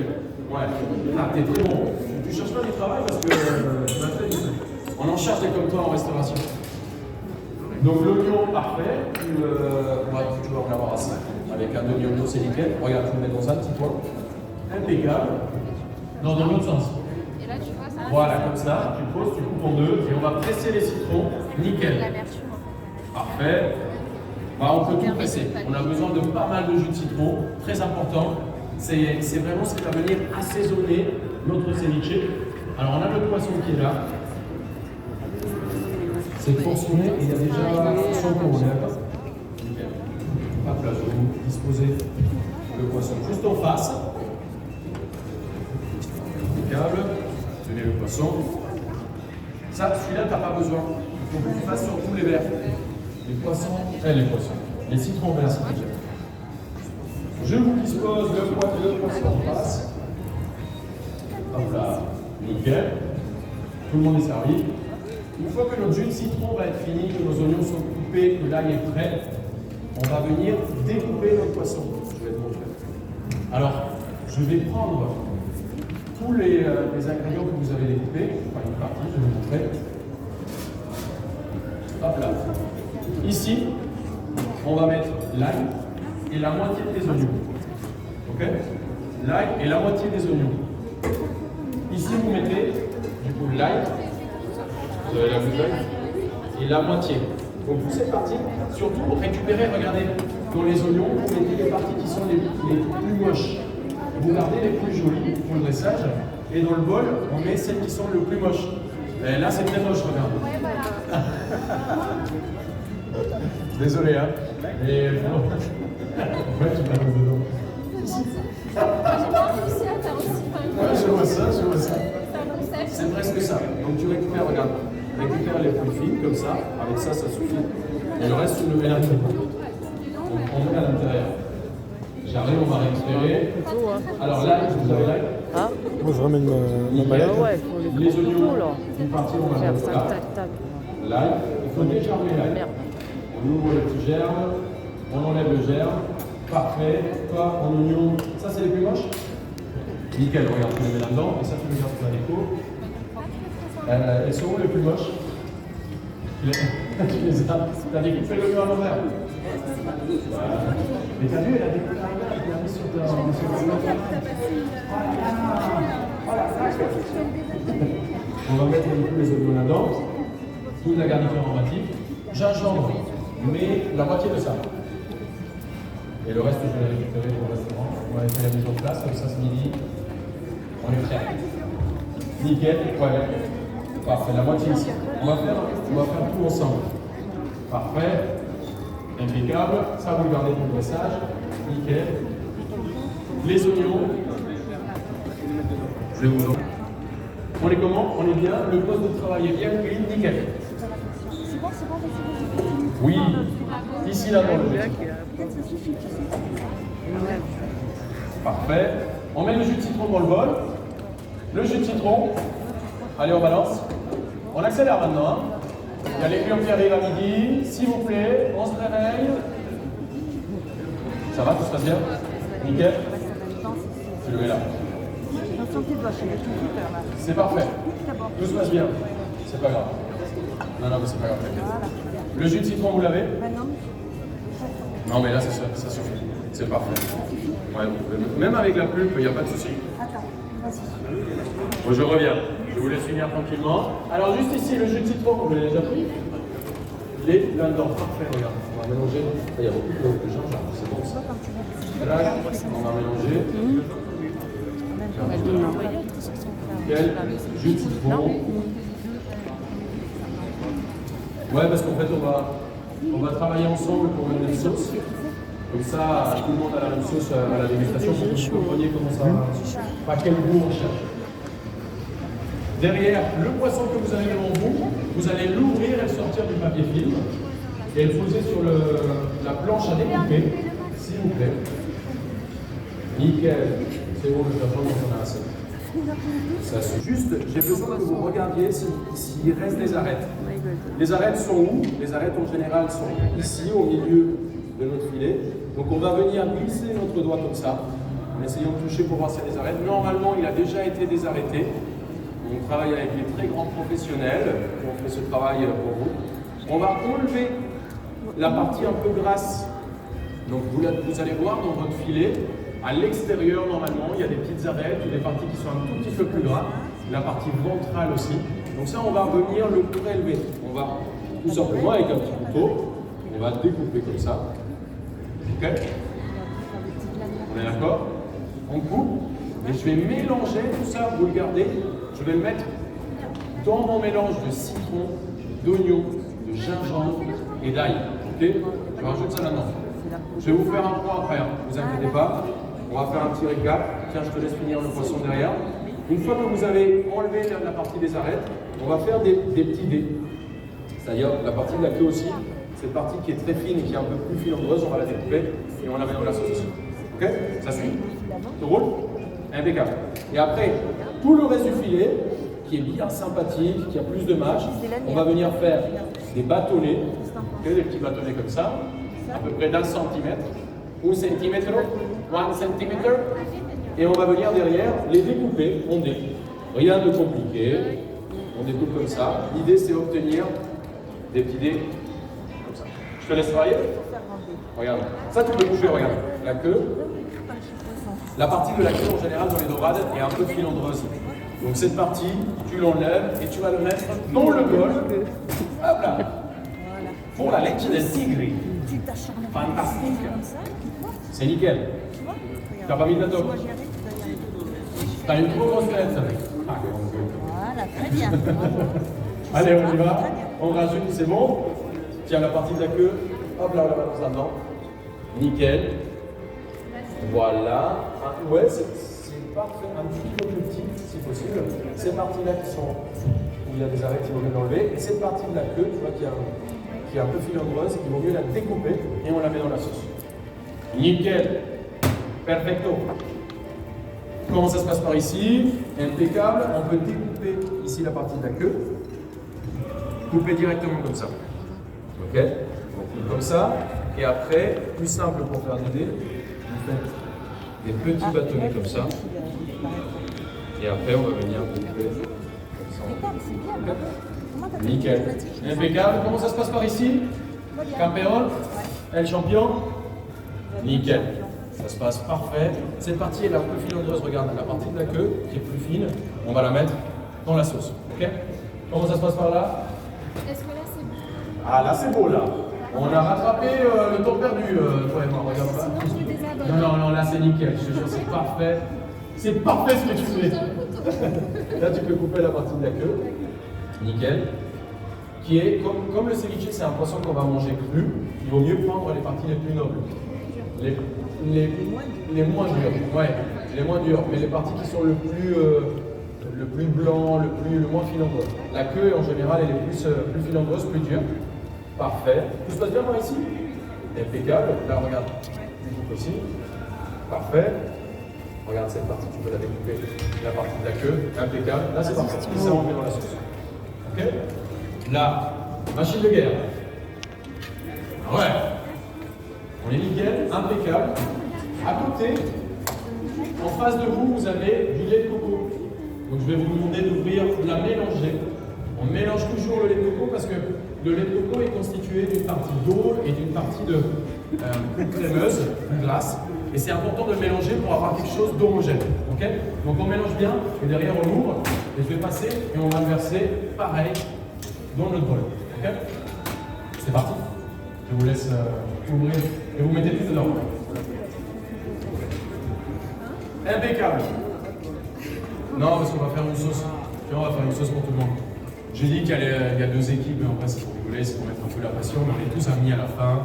nickel. Ouais. Ah, t'es très bon. Tu cherches pas du travail parce que tu m'as fait du truc. On en cherche des comme toi en restauration. Donc l'oignon parfait, tu vas en avoir à 5. Avec un demi-oignon, c'est nickel. Regarde, tu le mets dans un petit coin. Impeccable. Non, dans l'autre sens. Et là, tu vois ça. Voilà, comme ça, tu poses, tu coupes en deux et on va presser les citrons. Nickel. L'amertume. Parfait. Bah, on peut tout presser. On a besoin de pas mal de jus de citron, très important. C'est vraiment ce qui va venir assaisonner notre ceviche. Alors on a le poisson qui est là. C'est portionné et il y a déjà son pot, on est d'accord? Hop là, je vais vous disposer le poisson juste en face. Impeccable. Tenez le poisson. Ça, celui-là, tu n'as pas besoin. Il faut que tu fasses sur tous les verres. Les citrons verts, c'est déjà. Je vous dispose le poisson en face. Hop là, nickel. Tout le monde est servi. Une fois que notre jus de citron va être fini, que nos oignons sont coupés, que l'ail est prêt, on va venir découper notre poisson. Je vais te montrer. Alors, je vais prendre tous les ingrédients que vous avez découpés. Enfin, une partie, je vais vous montrer. Hop là. Ici, on va mettre l'ail et la moitié des oignons. Ok? L'ail et la moitié des oignons. Ici, vous mettez du coup l'ail, vous avez la vue d'œil, et la moitié. Donc vous cette partie, surtout récupérez, regardez, dans les oignons, vous mettez les parties qui sont les plus moches. Vous gardez les plus jolies pour le dressage, et dans le bol, on met celles qui sont le plus moches. Et là, c'est très moche, regarde. Ouais, voilà. Désolé, hein. Et bon. Ouais, tu m'as mis dedans. Ouais, je vois ça, je vois ça. C'est presque ça. Donc tu récupères, regarde, récupère les plus fines comme ça. Avec ça, ça suffit. Et le reste, tu le mets à l'intérieur. Donc on met à l'intérieur. J'arrive, on va récupérer. Alors là, vous avez l'ail. Ah, Moi, je ramène ma ah mallette. ouais, faut les Les oignons, là. une partie, on va Faire mettre tac, là. tac, tac. L'ail, il faut dégermer l'ail. Merde. On ouvre le petit germe, on enlève le germe. Parfait. Toi, en oignon, ça c'est les plus moches. Nickel, regarde, tu les mets là-dedans. Et ça, tu le gardes pour la déco. Elles sont où les plus moches? Tu les as. T'as découpé l'oignon à l'envers. Voilà. Mais t'as vu, elle a découpé à l'envers, elle l'a mis sur ta. Voilà. On va mettre du coup les oignons là-dedans. Toute la garniture aromatique. Gingembre, mais la moitié de ça. Et le reste, je vais le récupérer pour le restaurant. On va faire la mise en place, comme ça ce midi, on est prêt. Nickel, ouais. Parfait, la moitié ici. On va faire tout ensemble. Parfait, impeccable. Ça, vous le gardez pour le dressage. Nickel. Les oignons. Je vais vous en. On est comment? On est bien. Le poste de travail est bien clean, nickel. Oui, ici là dans le jus. Parfait. On met le jus de citron dans le bol. Le jus de citron. Allez, on balance. On accélère maintenant. Hein. Il y a les clients qui arrivent à midi. S'il vous plaît, on se réveille. Ça va, tout se passe bien? Nickel. Tu le mets là. C'est parfait. Tout se passe bien. C'est pas grave. Non, mais c'est pas grave. Le jus de citron, vous l'avez? Non, mais là, ça suffit. C'est parfait. Ouais, même avec la pulpe, il n'y a pas de souci. Bon, je reviens. Je vous laisse finir tranquillement. Alors, juste ici, le jus de citron, vous l'avez déjà pris? Il est là-dedans. Parfait, regarde. On va mélanger. Il y a beaucoup de gingembre. C'est bon, ça? Là, on va mélanger. Quel jus de citron? Ouais, parce qu'en fait, on va travailler ensemble pour une sauce. Comme ça, tout le monde a la même sauce à la dégustation pour que vous compreniez comment ça va. Pas quel goût on cherche. Derrière le poisson que vous avez devant vous, vous allez l'ouvrir et le sortir du papier film et le poser sur la planche à découper, s'il vous plaît. Nickel. C'est bon, le faire on a assez. Ça, c'est juste, j'ai besoin que vous regardiez s'il reste des arêtes. Les arêtes sont où? Les arêtes en général sont ici, au milieu de notre filet. Donc on va venir glisser notre doigt comme ça. en essayant de toucher pour voir s'il y a des arêtes. Normalement, il a déjà été désarrêté. On travaille avec des très grands professionnels qui ont fait ce travail pour vous. On va enlever la partie un peu grasse. Donc vous allez voir dans votre filet, à l'extérieur normalement, il y a des petites arêtes ou des parties qui sont un tout petit peu plus grasses. La partie ventrale aussi. Donc ça, on va venir le prélever. On va tout simplement avec un petit couteau, on va découper comme ça. Ok? On est d'accord? On coupe et je vais mélanger tout ça, vous le gardez. Je vais le mettre dans mon mélange de citron, d'oignon, de gingembre et d'ail. Ok? Je rajoute ça là-dedans. Je vais vous faire un point après, ne vous inquiétez pas. On va faire un petit récap. Tiens, je te laisse finir le poisson derrière. Une fois que vous avez enlevé la partie des arêtes, on va faire des petits dés. C'est-à-dire la partie de la queue aussi, cette partie qui est très fine et qui est un peu plus filandreuse, on va la découper et on la met dans la sauce aussi. Ok? Ça suit? Tout roule? Impeccable. Et après, tout le reste du filet, qui est bien sympathique, qui a plus de mâche, on va venir faire des bâtonnets, okay, des petits bâtonnets comme ça, à peu près d'1 centimètre, 1 centimètre, 1 centimètre, et on va venir derrière les découper, on dé. Rien de compliqué, on découpe comme ça. L'idée c'est obtenir des petits dés comme ça. Je te laisse travailler. Regarde, ça tu peux bouger, regarde, la queue. La partie de la queue en général dans les dorades est un peu filandreuse. Donc cette partie, tu l'enlèves et tu vas le mettre dans le bol. Hop là. Pour la leche del tigre. Fantastique. C'est nickel. T'as pas mis de la top. T'as une trop grosse tête. Ah, voilà, très bien. Allez, on y va. On rajoute, c'est bon. Tiens, la partie de la queue. Hop là, on la va dedans. Nickel. Voilà. Ah, ouais, c'est parfait. Un petit peu plus petit, si possible. Ces parties-là qui sont où il y a des arêtes, il vaut mieux l'enlever. Et cette partie de la queue, tu vois, qui est un peu filandreuse, il vaut mieux la découper et on la met dans la sauce. Nickel. Perfecto. Comment ça se passe par ici? Impeccable. On peut découper ici la partie de la queue. Couper directement comme ça. Ok? Donc, comme ça. Et après, plus simple pour faire des dés, vous faites des petits bâtonnets comme ça. Et après, on va venir découper comme ça. Nickel. Impeccable. Comment ça se passe par ici? Campeón? El champion? Nickel. Ça se passe parfait. Cette partie est un peu filandreuse. Regarde, la partie de la queue qui est plus fine, on va la mettre dans la sauce. Ok? Comment ça se passe par là? Est-ce que là c'est bon? Ah, là c'est beau là. On a rattrapé le temps perdu, toi et moi. Regarde là. Sinon je les désabonne. Non, là c'est nickel. Je te jure, c'est parfait. C'est parfait ce que tu fais. Là, tu peux couper la partie de la queue. Nickel. Qui est, comme le ceviche, c'est un poisson qu'on va manger cru, il vaut mieux prendre les parties les plus nobles. Les moins dures. Ouais, les moins dures. Mais les parties qui sont le plus blanc, le moins filandreux. La queue, en général, elle est plus filandreuse, plus dure. Parfait. Tout se passe bien par ici? Impeccable. Là, regarde. Découpe aussi. Parfait. Regarde cette partie, tu peux la découper. La partie de la queue, impeccable. Là, c'est parfait. Et ça, on met dans la sauce. Ok? Là, machine de guerre. Ouais. On est nickel, impeccable. À côté, en face de vous, vous avez du lait de coco. Donc je vais vous demander d'ouvrir, de la mélanger. On mélange toujours le lait de coco parce que le lait de coco est constitué d'une partie d'eau et d'une partie de plus crémeuse, plus grasse. Et c'est important de le mélanger pour avoir quelque chose d'homogène. Okay? Donc on mélange bien et derrière on ouvre. Et je vais passer et on va le verser pareil dans notre bol. Okay? C'est parti. Je vous laisse ouvrir et vous mettez tout dedans. Impeccable. Non, parce qu'on va faire une sauce. Tiens, on va faire une sauce pour tout le monde. J'ai dit qu'il y a deux équipes, mais en vrai c'est pour rigoler, c'est pour mettre un peu la passion. Mais on est tous amis à la fin.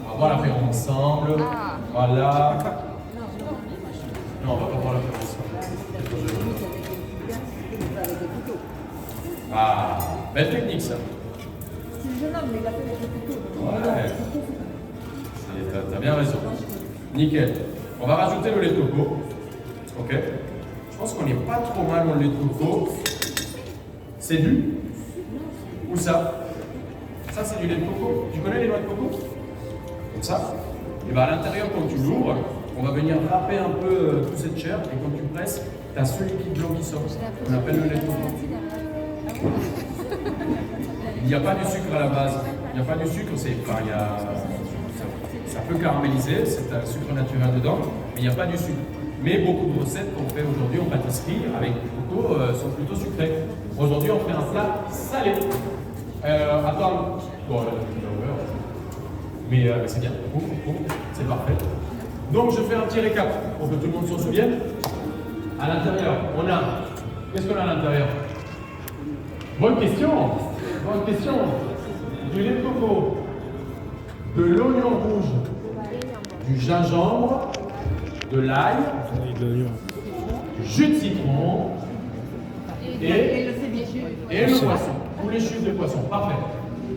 On va boire l'apéro ensemble. Voilà. Non, on va pas boire l'apéro ensemble. Ah, belle technique ça. C'est le jeune homme, mais il a fait avec le couteau. Ouais. T'as bien raison. Nickel. On va rajouter le lait de coco. Ok. Je pense qu'on n'est pas trop mal dans le lait de coco. C'est du? Où ça? Ça, c'est du lait de coco. Tu connais les noix de coco? Comme ça. Et bien à l'intérieur, quand tu l'ouvres, On va venir râper un peu toute cette chair et quand tu presses, tu as ce liquide blanc qui sort. On appelle le lait de coco. Il n'y a pas du sucre à la base. Il n'y a pas du sucre, ça peut caraméliser, c'est un sucre naturel dedans, mais il n'y a pas du sucre. Mais beaucoup de recettes qu'on fait aujourd'hui en pâtisserie avec du coco sont plutôt sucrées. Aujourd'hui, on fait un plat salé. Attends, bon, mais c'est bien, c'est parfait. Donc, je fais un petit récap pour que tout le monde s'en souvienne. À l'intérieur, on a. Qu'est-ce qu'on a à l'intérieur? Bonne question. Bonne question. Du lait de coco, de l'oignon rouge, du gingembre, de l'ail, du jus de citron et le poisson. Tous les jus de poisson. Parfait.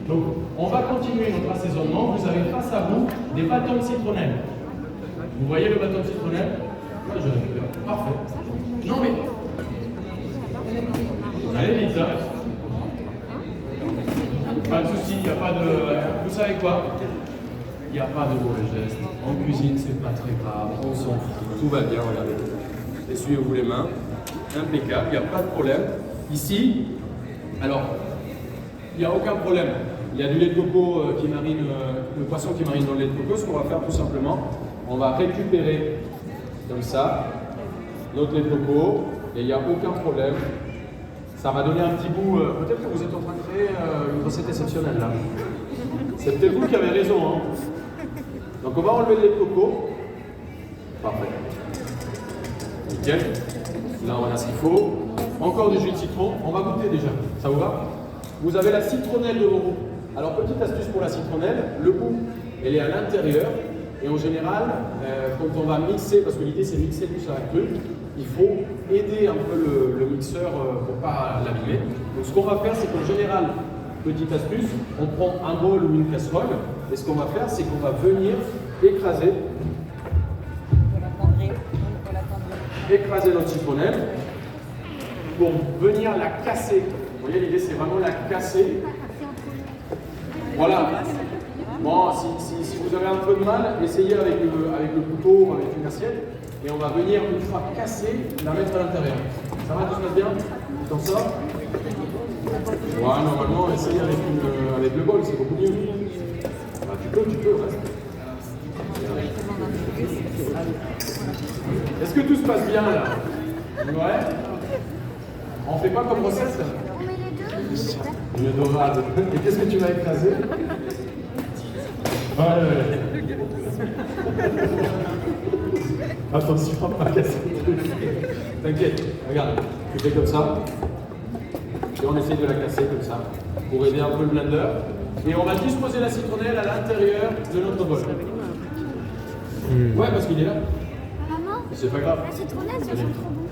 Donc, on va continuer notre assaisonnement. Vous avez face à vous des bâtons de citronnelle. Vous voyez le bâton de citronnelle? Moi, je récupère. Parfait. Non, mais. Allez, vite, hein. Pas de souci, il n'y a pas de. Vous savez quoi? Il n'y a pas de mauvais gestes. En cuisine, c'est pas très grave. On s'en fout. Tout va bien, regardez. Essuyez-vous les mains. Impeccable, il n'y a pas de problème. Ici, alors, il n'y a aucun problème. Il y a du lait de coco qui marine, le poisson qui marine dans le lait de coco. Ce qu'on va faire tout simplement, on va récupérer comme ça notre lait de coco et il n'y a aucun problème. Ça va donner un petit goût. Peut-être que vous êtes en train de créer une recette exceptionnelle là. C'est peut-être vous qui avez raison. Hein. Donc on va enlever le lait de coco. Parfait. Nickel. Là on a ce qu'il faut. Encore du jus de citron. On va goûter déjà. Ça vous va? Vous avez la citronnelle devant vous. Alors petite astuce pour la citronnelle, le goût, elle est à l'intérieur. Et en général, quand on va mixer, parce que l'idée c'est mixer tout ça cru, il faut aider un peu le mixeur pour ne pas l'abîmer. Donc ce qu'on va faire, c'est qu'en général, petite astuce, on prend un bol ou une casserole, et ce qu'on va faire, c'est qu'on va venir écraser notre citronnelle pour venir la casser. Vous voyez, l'idée c'est vraiment la casser. Voilà. Bon, si vous avez un peu de mal, essayez avec le couteau, avec une assiette, et on va venir, une fois cassée, la mettre à l'intérieur. Ça va, tout se passe bien? Tu t'en sors? Ouais, normalement, essayez avec le bol, c'est beaucoup mieux. Bah, tu peux, reste. Est-ce que tout se passe bien là? Ouais. On fait quoi comme recette? On met les deux. Une dorade. Et qu'est-ce que tu vas écraser? Ouais. Attention à pas casser le truc. T'inquiète, regarde, tu fais comme ça. Et on essaie de la casser comme ça, pour aider un peu le blender. Et on va disposer la citronnelle à l'intérieur de notre bol. Ouais, parce qu'il est là. Maman, C'est pas grave. la citronnelle, ça sent trop bon.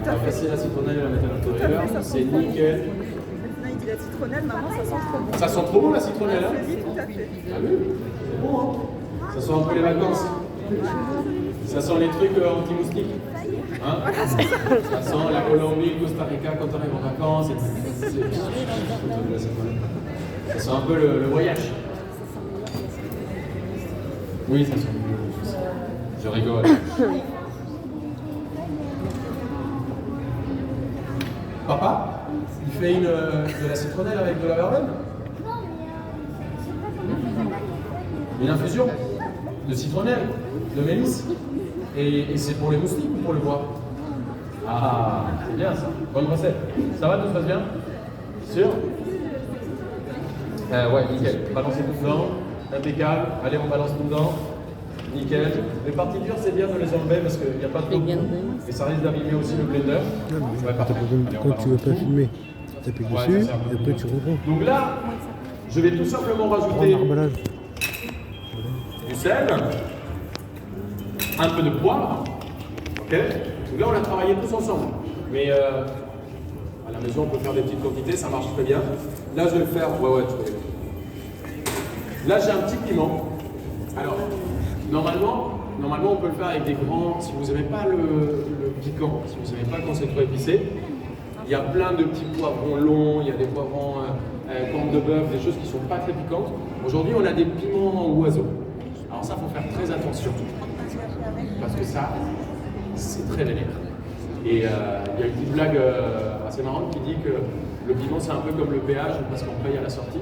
On va casser la citronnelle et la mettre à l'intérieur. C'est nickel. Maintenant, il dit la citronnelle, maman, ça sent trop bon. Ça sent trop bon la citronnelle, hein? Oui, tout à fait. Ah oui, c'est bon, hein? Ça sent un peu les vacances. Ça sent les trucs anti-moustiques. Hein? Ça sent la Colombie, le Costa Rica quand on arrive en vacances. Ça sent un peu le voyage. Oui, ça sent mieux. Je rigole. Papa, il fait de la citronnelle avec de la verveine? Non, mais c'est pas comme Une infusion de citronnelle, de mélisse. Et c'est pour les moustiques ou pour le bois? Ah, c'est bien ça. Bonne recette. Ça va, tout se passe bien? Sûr? Ouais, nickel. Balancez tout dedans. Impeccable. Allez, on balance tout dedans. Nickel. Les parties dures, c'est bien de les enlever parce qu'il n'y a pas trop de goût. Et ça risque d'abîmer aussi le blender. Ouais, parfait. Allez, on Quand tu ne veux balance. pas filmer, tu appuies Ouais, dessus ça sert et après tu reprends. Donc là, je vais tout simplement Prends rajouter l'emballage. du sel, un peu de poivre, ok? Donc là, on a travaillé tous ensemble. Mais à la maison, on peut faire des petites quantités, ça marche très bien. Là, je vais le faire. Ouais, tu peux. Là, j'ai un petit piment. Alors, normalement, on peut le faire avec des grands. Si vous n'aimez pas le piquant, si vous n'aimez pas quand c'est trop épicé, il y a plein de petits poivrons longs, il y a des poivrons cornes de bœuf, des choses qui ne sont pas très piquantes. Aujourd'hui, on a des piments oiseaux. Alors ça, il faut faire très attention. parce que ça, c'est très vénère. Et il y a une petite blague assez marrante qui dit que le piment, c'est un peu comme le péage parce qu'on paye à la sortie.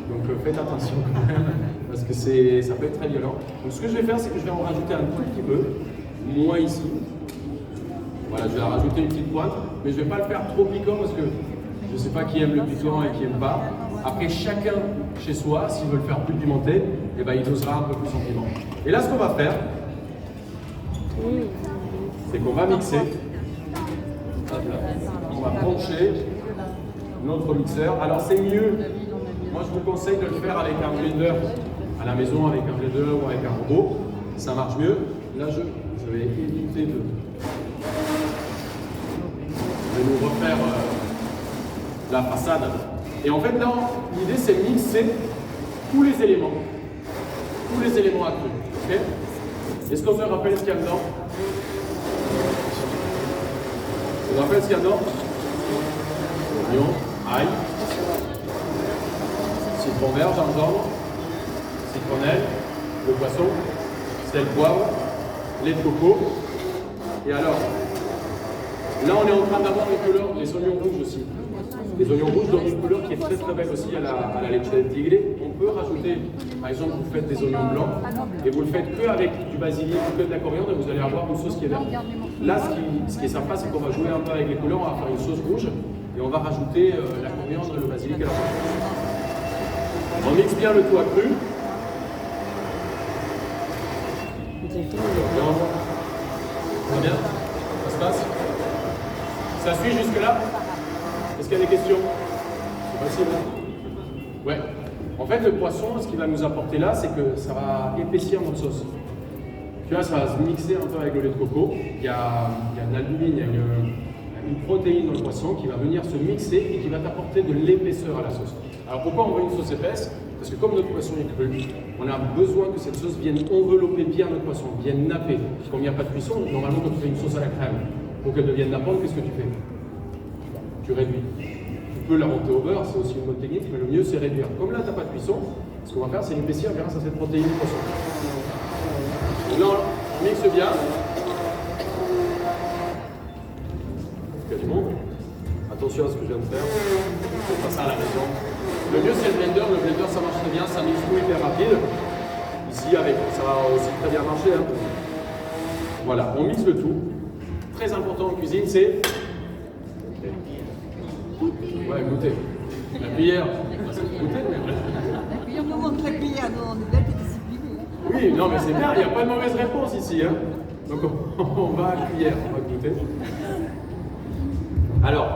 Donc faites attention quand même, parce que ça peut être très violent. Donc ce que je vais faire, c'est que je vais en rajouter un tout petit peu, moi ici. Voilà, je vais en rajouter une petite pointe, mais je ne vais pas le faire trop piquant parce que je ne sais pas qui aime le piquant et qui n'aime pas. Après, chacun chez soi, s'il veut le faire plus pimenté, eh ben, il dosera un peu plus en piment. Et là, ce qu'on va faire, c'est qu'on va mixer. On va brancher notre mixeur. Alors c'est mieux, moi je vous conseille de le faire avec un blender à la maison, avec un blender ou avec un robot. Ça marche mieux. Là, je vais éviter de nous refaire la façade. Et en fait, là, l'idée, c'est de mixer tous les éléments accrus. Okay. Est-ce qu'on se rappelle ce qu'il y a dedans? On se rappelle ce qu'il y a dedans? Oignon, ail, citron vert, gingembre, citronnelle, le poisson, sel, poivre, lait de coco. Et alors, là, on est en train d'avoir les oignons rouges aussi. Les oignons rouges donnent une couleur qui est très très belle aussi à la leche del tigre. On peut rajouter, par exemple, vous faites des oignons blancs et vous le faites que avec du basilic ou que de la coriandre et vous allez avoir une sauce qui est verte. Là, ce qui est sympa, c'est qu'on va jouer un peu avec les couleurs, on va faire une sauce rouge et on va rajouter la coriandre et le basilic à la fin. On mixe bien le tout accru. Très bien. Ça se passe? Ça suit jusque-là? Est-ce qu'il y a des questions? C'est facile, hein? Ouais. En fait, le poisson, ce qu'il va nous apporter là, c'est que ça va épaissir notre sauce. Tu vois, ça va se mixer un peu avec le lait de coco. Il y a de l'albumine, il y a une protéine dans le poisson qui va venir se mixer et qui va t'apporter de l'épaisseur à la sauce. Alors pourquoi on veut une sauce épaisse? Parce que comme notre poisson est cru, on a besoin que cette sauce vienne envelopper bien notre poisson, vienne napper. Comme il n'y a pas de cuisson, normalement quand tu fais une sauce à la crème, pour qu'elle devienne nappante, qu'est-ce que tu fais? Tu réduis. Tu peux la monter au beurre, c'est aussi une bonne technique, mais le mieux c'est réduire. Comme là, tu n'as pas de cuisson, ce qu'on va faire, c'est épaissir grâce à cette protéine du poisson. Donc là, on mixe bien. Il y a du monde. Attention à ce que je viens de faire. Je fais pas ça à la maison. Le mieux, c'est le blender. Le blender, ça marche très bien, ça mixe tout hyper rapide. Ici, ça va aussi très bien marcher. Hein. Voilà, on mixe le tout. Très important en cuisine, c'est... Ouais, goûter. La cuillère, c'est goûter. La cuillère nous montre la cuillère, nous on est belle et disciplinés. Oui, non mais c'est bien, il n'y a pas de mauvaise réponse ici. Hein. Donc on va à la cuillère, on va goûter. Alors,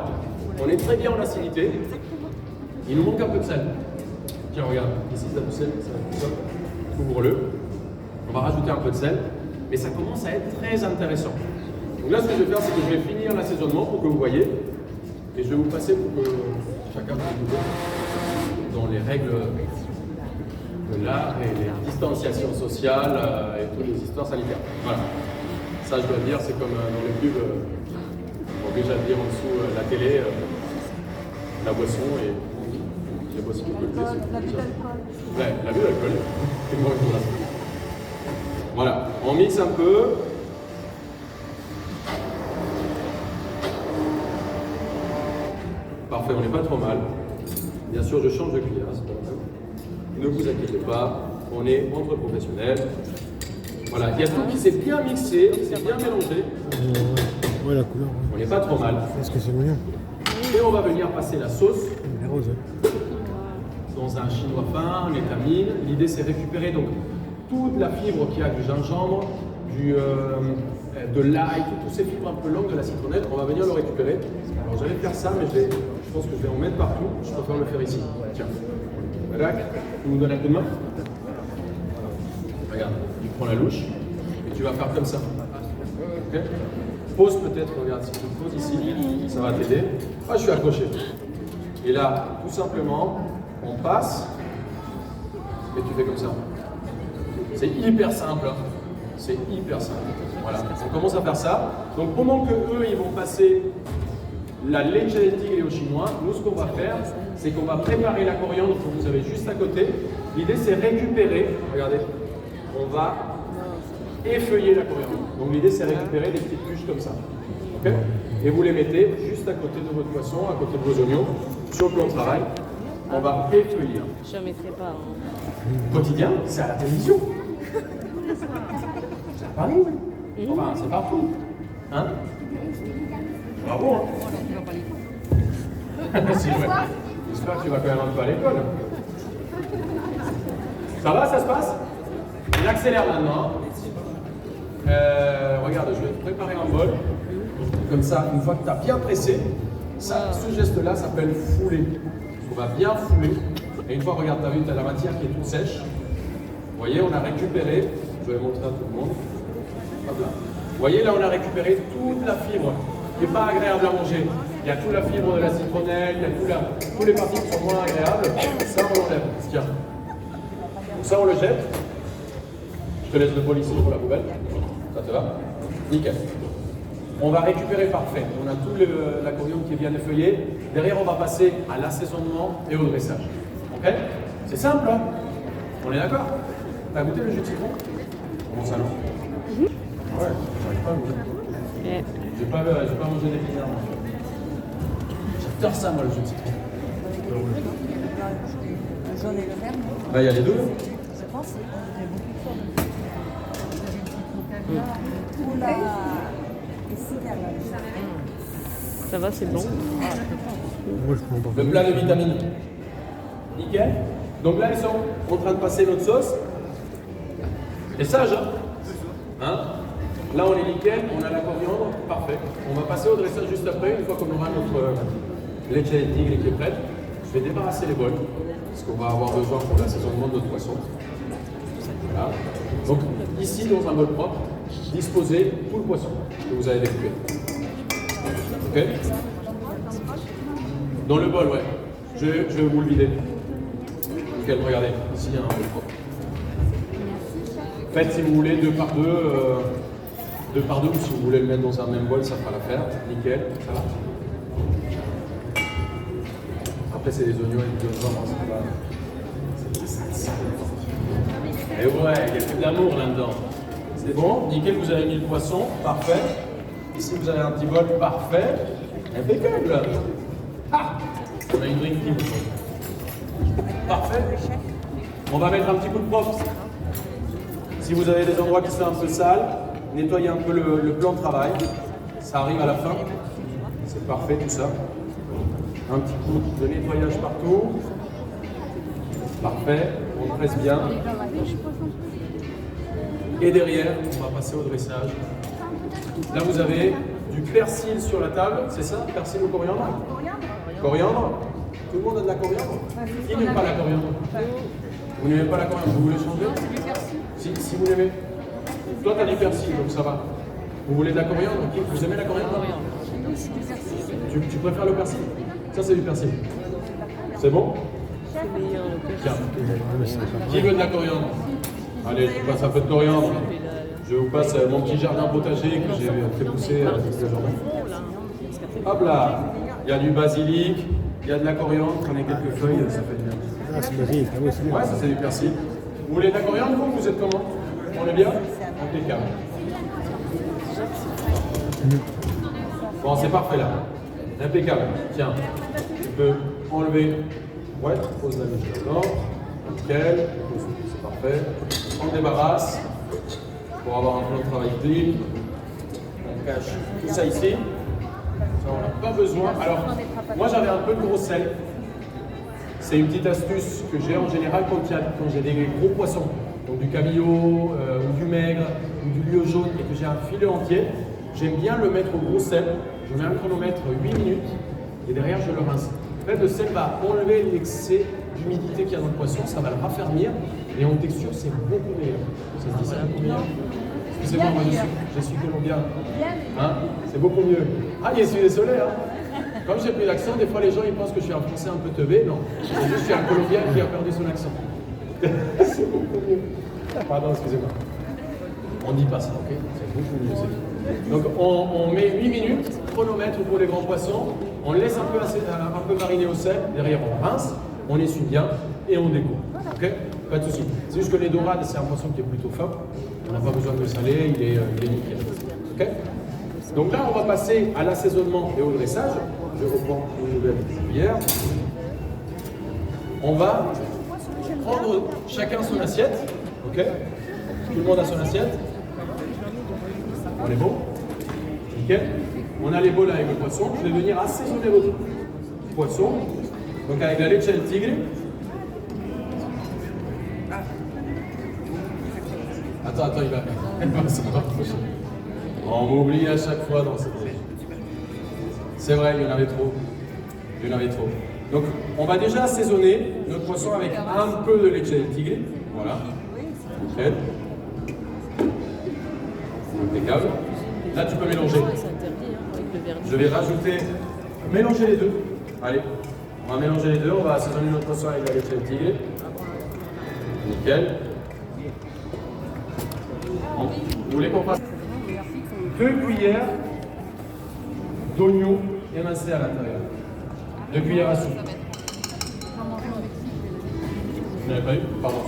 on est très bien en acidité. Il nous manque un peu de sel. Tiens, regarde, ici ça du sel, ça ouvre-le. On va rajouter un peu de sel, mais ça commence à être très intéressant. Donc là, ce que je vais faire, c'est que je vais finir l'assaisonnement pour que vous voyez. Et je vais vous passer pour que chacun puisse goûter dans les règles de l'art et les distanciations sociales et toutes les histoires sanitaires. Voilà. Ça, je dois le dire, c'est comme dans les pubs, on oblige à le dire en dessous la télé, la boisson et la boisson qu'on peut le dire. Ouais, la vue d'alcool. C'est bon, voilà. On mixe un peu. Parfait, on n'est pas trop mal. Bien sûr, je change de cuillère, c'est pas grave. Ne vous inquiétez pas, on est entre professionnels. Voilà, il y a tout qui s'est bien mixé, c'est bien mélangé. Ouais, la couleur. On n'est pas trop mal. Est-ce que c'est mignon? Et on va venir passer la sauce Les roses. dans un chinois fin, en étamine. L'idée, c'est récupérer donc toute la fibre qu'il y a du gingembre, de l'ail, toutes ces fibres un peu longues de la citronnelle. On va venir le récupérer. Alors j'allais faire ça, mais je pense que je vais en mettre partout. Je préfère le faire ici. Tiens. Rac, tu nous donnes un coup de main. Regarde, tu prends la louche et tu vas faire comme ça. Ok? Pose peut-être, regarde, si tu poses ici, ça va t'aider. Ah, je suis accroché. Et là, tout simplement, on passe et tu fais comme ça. C'est hyper simple. Hein. C'est hyper simple. Voilà, on commence à faire ça. Donc pendant que eux, ils vont passer la leche del tigre au chinois, nous, ce qu'on va faire, c'est qu'on va préparer la coriandre que vous avez juste à côté. L'idée, c'est récupérer, regardez, on va effeuiller la coriandre. Donc l'idée c'est récupérer des petites tuches comme ça. Ok? Et vous les mettez juste à côté de votre poisson, à côté de vos oignons, sur le plan de travail. On va effeuiller. Je ne mettrai pas. Hein. Quotidien, c'est à la télévision. C'est à Paris, oui. Enfin, c'est partout. Hein? Bravo, hein? Si, ouais. J'espère que tu vas quand même un peu à l'école. Ça va, ça se passe? On accélère maintenant. Regarde, je vais te préparer un bol. Comme ça, une fois que tu as bien pressé, ça, ce geste-là s'appelle fouler. On va bien fouler. Et une fois, regarde, tu as vu, tu as la matière qui est toute sèche. Vous voyez, on a récupéré. Je vais montrer à tout le monde. Hop là. Vous voyez, là, on a récupéré toute la fibre qui n'est pas agréable à manger. Il y a toute la fibre de la citronnelle, il y a tous les parties qui sont moins agréables. Ça, on l'enlève. Tiens. Donc ça, on le jette. Je te laisse le bol ici pour la poubelle. Ça te va? Nickel. On va récupérer parfait. On a tout la coriandre qui est bien effeuillée. Derrière, on va passer à l'assaisonnement et au dressage. Ok? C'est simple, hein? On est d'accord? T'as goûté le jus de citron? Comment ça, non? Ouais, j'arrive pas à goûter. J'ai pas mangé des pinards. J'adore ça, moi, le jus de citron. Le jaune et le vert. Bah, il y a les deux. Je pense qu'il y a beaucoup de choses. Tout là, ici, vers là. Ça va, c'est bon. Moi, je prends pas. Le plat de vitamines. Nickel. Donc là, ils sont en train de passer notre sauce. C'est sage, hein? Hein? Là, on est nickel, on a la coriandre, parfait. On va passer au dressage juste après, une fois qu'on aura notre leche de tigre qui est prête. Je vais débarrasser les bols, parce qu'on va avoir besoin pour l'assaisonnement de notre poisson. Voilà. Donc, ici, dans un bol propre, disposez tout le poisson que vous avez découpé. Ok? Dans le bol, ouais. Je vais vous le vider. Nickel, regardez, ici, il y a un bol propre. Faites, si vous voulez, 2 par 2, ou si vous voulez le mettre dans un même bol, ça fera l'affaire. Nickel, ça va. Après, c'est les oignons et les oignons, c'est pas... Et ouais, il y a plus d'amour là-dedans. C'est bon, nickel, vous avez mis le poisson, parfait. Ici, vous avez un petit bol, parfait. Impeccable. Ah, on a une drink team. Parfait. On va mettre un petit coup de propre. Si vous avez des endroits qui sont un peu sales, nettoyez un peu le plan de travail. Ça arrive à la fin. C'est parfait tout ça. Un petit coup de nettoyage partout. Parfait. On presse bien. Et derrière, on va passer au dressage. Là, vous avez du persil sur la table. C'est ça? Persil ou coriandre? Coriandre. Tout le monde a de la coriandre? Qui n'aime pas la coriandre? Vous n'aimez pas la coriandre? Vous voulez changer? Si vous l'aimez. Toi, tu as du persil, donc ça va. Vous voulez de la coriandre? Vous aimez la coriandre? Tu préfères le persil? Ça, c'est du persil. C'est bon? Tiens. Qui veut de la coriandre? Allez, je vous passe un peu de coriandre. Je vous passe mon petit jardin potager que j'ai fait pousser toute la journée. Hop là. Il y a du basilic, il y a de la coriandre. Prenez quelques feuilles, ça fait du bien. Ah, c'est basilic, ah oui, c'est bien. Ouais, ça c'est du persil. Vous voulez de la coriandre, vous êtes comment? On est bien? Impeccable. Bon, c'est parfait là. Impeccable. Tiens, tu peux enlever. Ouais, pose la miche là-dedans. Nickel. C'est parfait. On débarrasse pour avoir un plan de travail clean. On cache tout ça ici. Ça, on n'a pas besoin. Alors, moi j'avais un peu de gros sel. C'est une petite astuce que j'ai en général quand j'ai des gros poissons, donc du cabillaud, ou du maigre, ou du lieu jaune, et que j'ai un filet entier. J'aime bien le mettre au gros sel. Je mets un chronomètre 8 minutes, et derrière je le rince. En fait, le sel va enlever l'excès d'humidité qu'il y a dans le poisson, ça va le raffermir, et en texture c'est beaucoup meilleur. Ça se dit ça beaucoup meilleur? Excusez-moi, moi je suis colombien. Hein? C'est beaucoup mieux. Ah, je suis désolé, hein? Comme j'ai pris l'accent, des fois les gens ils pensent que je suis un français un peu teubé. Non, c'est juste que je suis un colombien qui a perdu son accent. C'est beaucoup mieux. Pardon, excusez-moi. On dit pas ça, ok? C'est beaucoup mieux, c'est tout. Donc on met 8 minutes, chronomètre pour les grands poissons, on laisse un peu mariner au sel, derrière on rince, on essuie bien et on découpe. Ok? Pas de souci. C'est juste que les dorades, c'est un poisson qui est plutôt fin. On n'a pas besoin de le saler, il est nickel. Ok? Donc là, on va passer à l'assaisonnement et au dressage. Je reprends une nouvelle cuillère. On va prendre chacun son assiette. Ok? Tout le monde a son assiette? On est bon? Nickel. On a les bols avec le poisson. Je vais venir assaisonner votre poisson. Donc avec la leche del tigre. Attends, il va se rapprocher. On m'oublie à chaque fois dans cette série. C'est vrai, il y en avait trop. Donc, on va déjà assaisonner notre poisson avec un peu de leche del tigre. Voilà. Nickel. Impeccable. Là, tu peux mélanger. Je vais rajouter, mélanger les deux. Allez, on va mélanger les deux. On va assaisonner notre poisson avec la leche del tigre. Nickel. Vous voulez qu'on fasse 2 cuillères d'oignon émincés à l'intérieur. 2 cuillères à soupe. Vous n'avez pas eu? Pardon,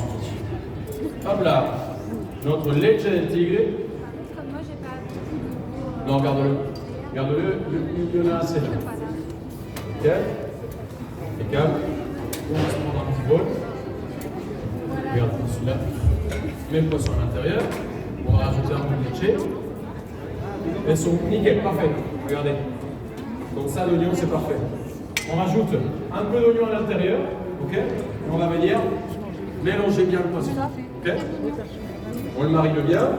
hop là. Notre leche del tigre. Comme moi, j'ai pas. Non, garde-le. Garde-le, il y en a assez là. Nickel. Impeccable. On va se prendre un petit bol. Regarde celui-là. Même poisson à l'intérieur. On va rajouter un peu de leche. Elles sont nickel, parfait. Regardez. Donc ça, l'oignon, c'est parfait. On rajoute un peu d'oignon à l'intérieur. Ok? Et on va venir mélanger bien le poisson. Ok? On le marine bien.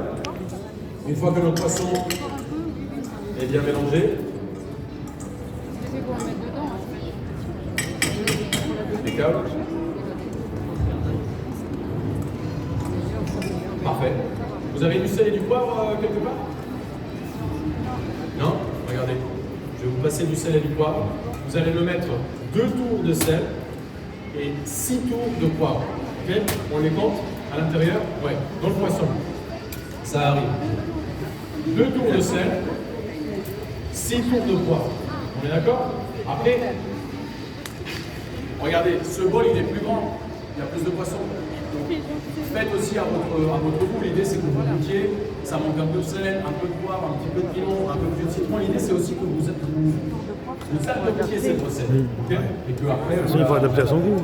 Une fois que notre poisson est bien mélangé. Impeccable. Parfait. Vous avez du sel et du poivre quelque part? Non? Regardez. Je vais vous passer du sel et du poivre. Vous allez me mettre 2 tours de sel et 6 tours de poivre. Ok? On les compte à l'intérieur? Ouais. Dans le poisson. Ça arrive. 2 tours de sel, 6 tours de poivre. On est d'accord? Après, regardez, ce bol il est plus grand. Il y a plus de poissons. Faites aussi à votre goût. L'idée c'est que vous goûtiez, ça manque un peu de sel, un peu de poivre, un petit peu de piment, un peu de citron. L'idée c'est aussi que vous adoptiez cette recette. Okay? Et que après, Il faut adapter à son goût.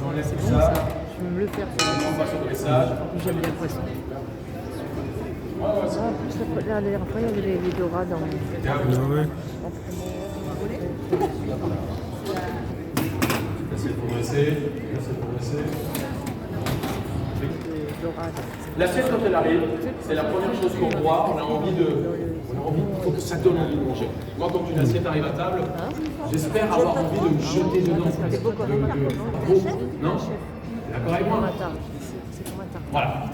on laisse tout ça. Je peux me le faire. On passe au dressage. J'aime bien le poisson. Ouais, c'est La dernière fois, il y avait les dorades dans impeccable. Ouais. Laissez progresser. Laissez progresser. les dorades. L'assiette, quand elle arrive, c'est la première chose qu'on voit. On a envie, il faut que ça donne envie de manger. Moi, quand une assiette arrive à table, j'espère avoir envie de me jeter dedans. Non? D'accord avec moi? Voilà.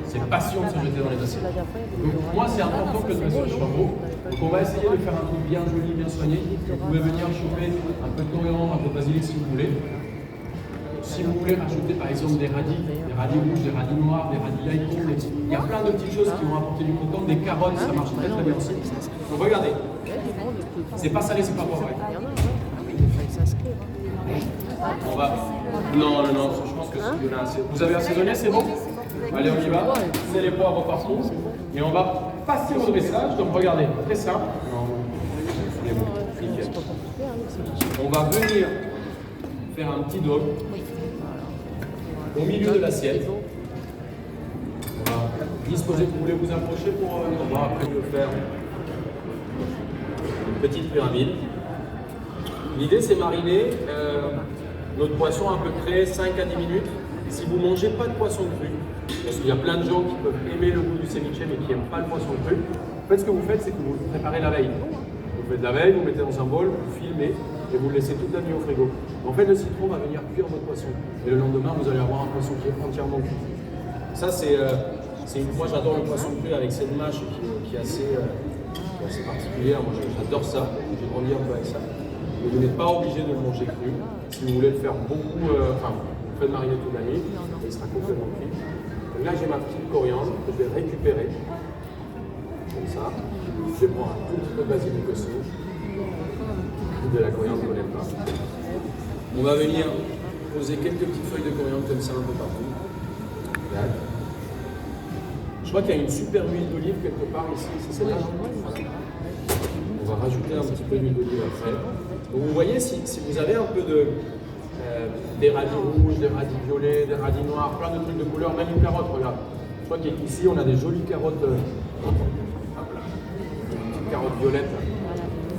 C'est passion de se jeter dans les assiettes. Donc moi, c'est important que le message soit beau. Donc on va essayer de faire un truc bien joli, bien soigné. Vous pouvez venir choper un peu de coriandre, un peu de basilic si vous voulez. Si vous voulez rajouter par exemple des radis rouges, des radis noirs, des radis laïcons, il y a plein de petites choses qui vont apporter du croquant, des carottes, ça marche très très bien aussi. Donc regardez, c'est pas salé, c'est pas poivré. On va. Non, je pense que c'est assez. Vous avez assaisonné, c'est bon? Allez, on y va. C'est les poivres partout. Et on va passer au dressage. Donc regardez, très simple. C'est bon, nickel. On va venir faire un petit dôme au milieu de l'assiette. On va disposer. Vous voulez vous approcher pour on va après le faire une petite pyramide. L'idée c'est mariner notre poisson à peu près 5 à 10 minutes. Si vous ne mangez pas de poisson cru, parce qu'il y a plein de gens qui peuvent aimer le goût du ceviche mais qui n'aiment pas le poisson cru, en fait ce que vous faites c'est que vous le préparez la veille. Vous faites la veille, vous mettez dans un bol, vous filmez et vous le laissez toute la nuit au frigo. En fait le citron va venir cuire votre poisson et le lendemain vous allez avoir un poisson qui est entièrement cuit. Ça c'est moi j'adore le poisson cru avec cette mâche qui est assez particulière, moi j'adore ça, j'ai grandi un peu avec ça. Mais vous n'êtes pas obligé de le manger cru. Si vous voulez le faire beaucoup, vous faites mariner toute la nuit, et il sera complètement cuit. Donc là j'ai ma petite coriandre que je vais récupérer, comme ça. Je vais prendre un tout petit peu de basilic aussi, de la coriandre qu'on n'aime pas. On va venir poser quelques petites feuilles de coriandre comme ça un peu partout. Là. Je crois qu'il y a une super huile d'olive quelque part ici, c'est celle-là. On va rajouter un petit peu d'huile d'olive après. Donc vous voyez, si vous avez un peu des radis rouges, des radis violets, des radis noirs, plein de trucs de couleur, même une carotte, regarde. Je crois qu'ici on a des jolies carottes. Hop là. Une petite carotte violette.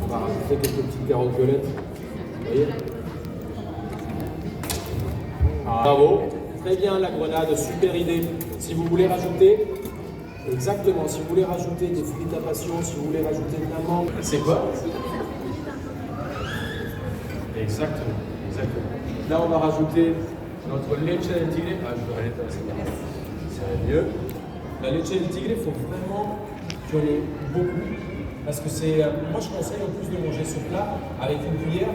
On va rajouter quelques petites carottes violettes. Vous voyez? Bravo. Très bien la grenade, super idée. Si vous voulez rajouter, exactement, si vous voulez rajouter des fruits de ta passion, si vous voulez rajouter de l'amande, c'est quoi? Exactement, exactement. Là, on va rajouter notre leche del tigre. Ah, je vais aller comme ça. Ça va mieux. La leche del tigre, il faut vraiment qu'il y en ait beaucoup. Parce que c'est. Moi, je conseille en plus de manger ce plat avec une cuillère.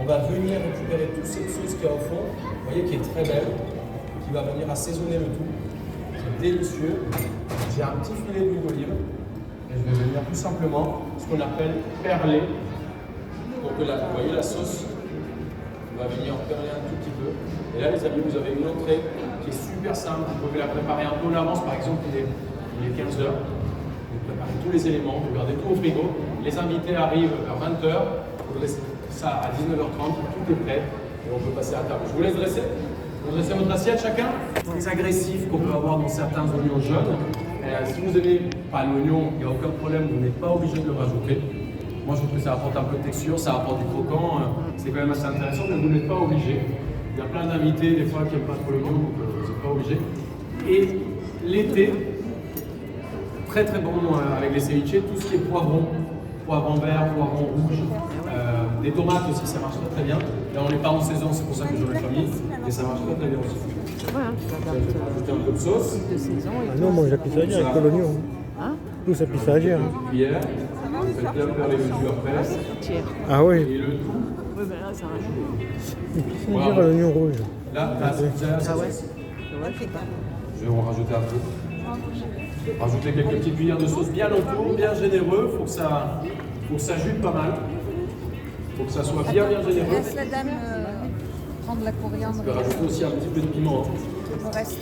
On va venir récupérer toute cette sauce qu'il y a au fond, vous voyez, qui est très belle, qui va venir assaisonner le tout. C'est délicieux. J'ai un petit filet d'huile d'olive et je vais venir tout simplement ce qu'on appelle perler. Pour que vous voyez la sauce va venir perler un tout petit peu. Et là les amis, vous avez une entrée qui est super simple. Vous pouvez la préparer un peu en avance, par exemple il est 15h. Vous préparez tous les éléments, vous gardez tout au frigo. Les invités arrivent vers 20h. Vous laissez ça à 19h30, tout est prêt et on peut passer à table. Je vous laisse dresser. Vous dressez votre assiette chacun. Très agressif qu'on peut avoir dans certains oignons jaunes. Si vous n'aimez pas l'oignon, il n'y a aucun problème, vous n'êtes pas obligé de le rajouter. Moi je trouve que ça apporte un peu de texture, ça apporte du croquant, c'est quand même assez intéressant, mais vous n'êtes pas obligé. Il y a plein d'invités des fois qui n'aiment pas trop l'oignon, donc vous n'êtes pas obligé. Et l'été, très très bon avec les ceviches, tout ce qui est poivron vert, poivron rouge, des tomates aussi, ça marche très très bien. Là on n'est pas en saison, c'est pour ça que je l'ai pas mis, mais ça marche très très bien aussi. Voilà, tu Je vais rajouter un peu de sauce. de saison et Ah non, moi j'appuie ça à dire avec de l'oignon. hein, Tout ça pisse à agir. Une cuillère, vous faites bien faire les mesures après. tiers. Ah oui, Et le tout. Oui, ben là, ça rajoute. il pisse à dire à l'oignon rouge. Là, vous avez assez Ah ouais. sauce. Je vais en rajouter un peu. Rajouter quelques petites cuillères de sauce bien autour, bien généreux. Faut que ça jute pas mal. Faut que ça soit bien généreux. Laisse la dame prendre la coriandre. Je vais rajouter aussi un petit peu de piment. Le reste.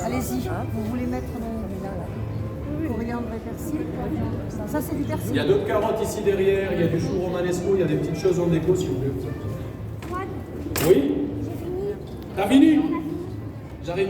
Allez-y, vous voulez mettre coriandre et persil. Ça, c'est du persil. Il y a d'autres carottes ici derrière, il y a du chou romanesco, il y a des petites choses en déco si vous voulez. Oui? T'as fini?